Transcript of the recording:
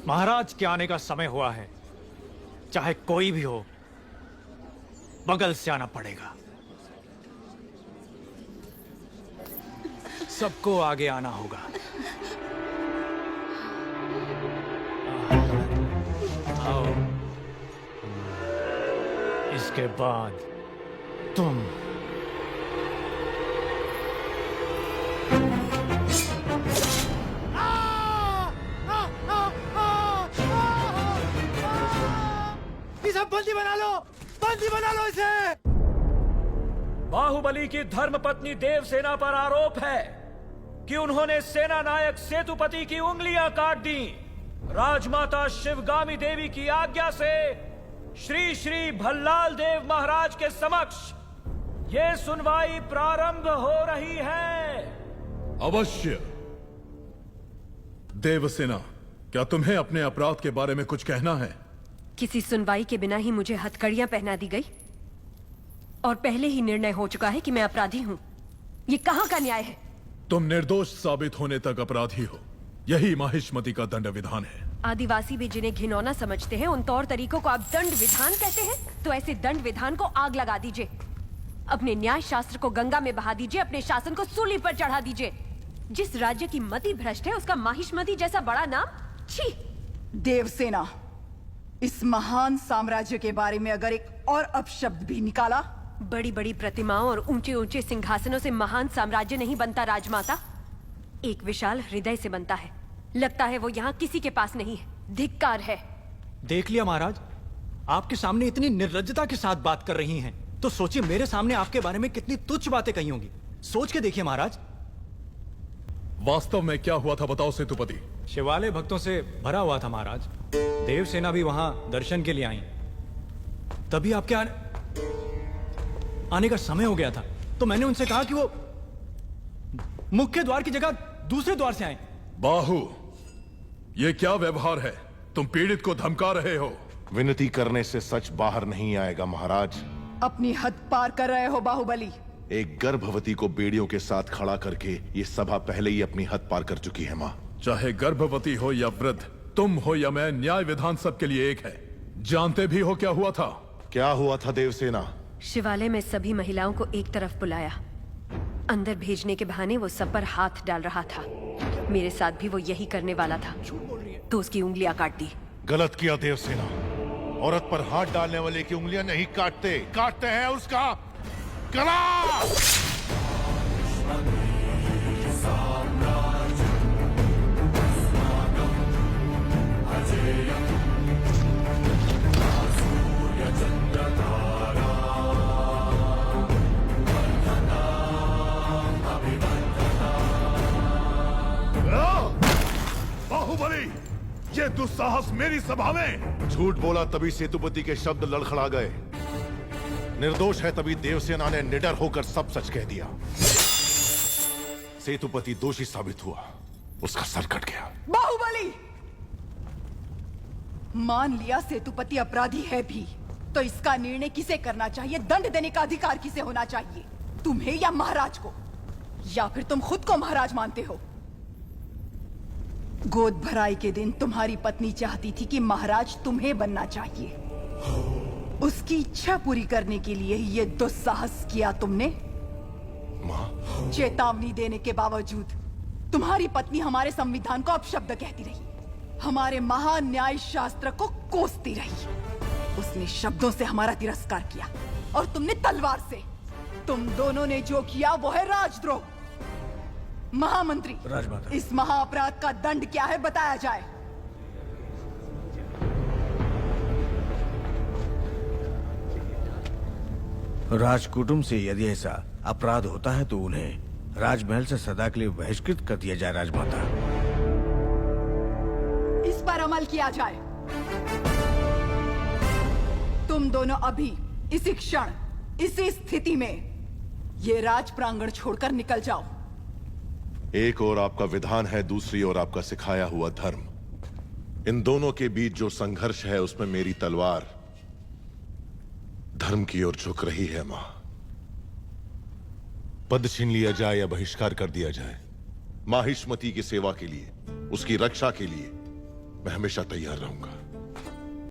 महाराज के आने का समय हुआ है। चाहे कोई भी हो, बगल से आना पड़ेगा। सबको आगे आना होगा। आओ, इसके बाद तुम। इसे बंदी बना लो, बंदी बना लो इसे। बाहुबली की धर्मपत्नी देवसेना पर आरोप है कि उन्होंने सेना नायक सेतुपति की उंगलियां काट दी। राजमाता शिवगामी देवी की आज्ञा से श्री श्री भल्लाल देव महाराज के समक्ष ये सुनवाई प्रारंभ हो रही है। अवश्य। देवसेना, क्या तुम्हें अपने अपराध के बारे में कुछ कहना है? किसी सुनवाई के बिना ही मुझे हथकड़ियां पहना दी गई और पहले ही निर्णय हो चुका है कि मैं अपराधी हूं। ये कहां का न्याय है? तुम निर्दोष साबित होने तक अपराधी हो। यही माहिष्मति का दंड विधान है। आदिवासी भी जिन्हें घिनौना समझते हैं, उन तौर तरीकों को आप दंड विधान कहते हैं? तो ऐसे दंड विधान को आग लगा दीजिए। अपने न्याय शास्त्र को गंगा में बहा दीजिए, अपने शासन को सूली पर चढ़ा दीजिए। जिस राज्य की मति भ्रष्ट है, उसका माहिष्मति जैसा बड़ा नाम? छी! देवसेना, इस महान साम्राज्य के बारे में अगर एक और अपशब्द भी निकाला। बड़ी बड़ी प्रतिमाओं और ऊंचे ऊंचे सिंहासनों से महान साम्राज्य नहीं बनता राजमाता, एक विशाल हृदय से बनता है। लगता है वो यहाँ किसी के पास नहीं है। धिक्कार है। देख लिया महाराज, आपके सामने इतनी निर्लज्जता के साथ बात कर रही हैं, तो सोचिए मेरे सामने आपके बारे में कितनी तुच्छ बातें कही होंगी। सोच के देखिए महाराज। वास्तव में क्या हुआ था बताओ सेतुपति। शिवालय भक्तों से भरा हुआ था महाराज। देवसेना भी वहां दर्शन के लिए आई। तभी आपके आने का समय हो गया था, तो मैंने उनसे कहा कि वो मुख्य द्वार की जगह दूसरे द्वार से आए। बाहु, ये क्या व्यवहार है? तुम पीड़ित को धमका रहे हो। विनती करने से सच बाहर नहीं आएगा महाराज। अपनी हद पार कर रहे हो बाहुबली। एक गर्भवती को बेड़ियों के साथ खड़ा करके ये सभा पहले ही अपनी हद पार कर चुकी है माँ। चाहे गर्भवती हो या वृद्ध, तुम हो या मैं, न्याय विधान सबके लिए एक है। जानते भी हो क्या हुआ था? क्या हुआ था देवसेना? शिवालय में सभी महिलाओं को एक तरफ बुलाया। अंदर भेजने के बहाने वो सब पर हाथ डाल रहा था। मेरे साथ भी वो यही करने वाला था, तो उसकी उंगलियां काट दी। गलत किया देवसेना। औरत पर हाथ डालने वाले की उंगलियां नहीं काटते, काटते हैं उसका गला। बाहुबली, ये दुस्साहस मेरी सभा में। झूठ बोला तभी सेतुपति के शब्द लड़खड़ा गए। निर्दोष है तभी देवसेना ने निडर होकर सब सच कह दिया। सेतुपति दोषी साबित हुआ, उसका सर कट गया। बाहुबली, मान लिया सेतुपति अपराधी है भी, तो इसका निर्णय किसे करना चाहिए, दंड देने का अधिकार किसे होना चाहिए? तुम्हें या महाराज को? या फिर तुम खुद को महाराज मानते हो? गोद भराई के दिन तुम्हारी पत्नी चाहती थी कि महाराज तुम्हें बनना चाहिए। उसकी इच्छा पूरी करने के लिए ये दुस्साहस किया तुमने। माँ, चेतावनी देने के बावजूद तुम्हारी पत्नी हमारे संविधान को अपशब्द कहती रही, हमारे महान न्याय शास्त्र को कोसती रही। उसने शब्दों से हमारा तिरस्कार किया और तुमने तलवार से। तुम दोनों ने जो किया वो है राजद्रोह। महामंत्री, राजमाता, इस महाअपराध का दंड क्या है बताया जाए। राजकुटुंब से यदि ऐसा अपराध होता है तो उन्हें राजमहल से सदा के लिए बहिष्कृत कर दिया जाए। राजमाता, इस पर अमल किया जाए। तुम दोनों अभी, इसी क्षण, इसी स्थिति में ये राज प्रांगण छोड़कर निकल जाओ। एक ओर आपका विधान है, दूसरी ओर आपका सिखाया हुआ धर्म। इन दोनों के बीच जो संघर्ष है उसमें मेरी तलवार धर्म की ओर झुक रही है। मां, पद छीन लिया जाए या बहिष्कार कर दिया जाए, माहिष्मति की सेवा के लिए, उसकी रक्षा के लिए मैं हमेशा तैयार रहूंगा।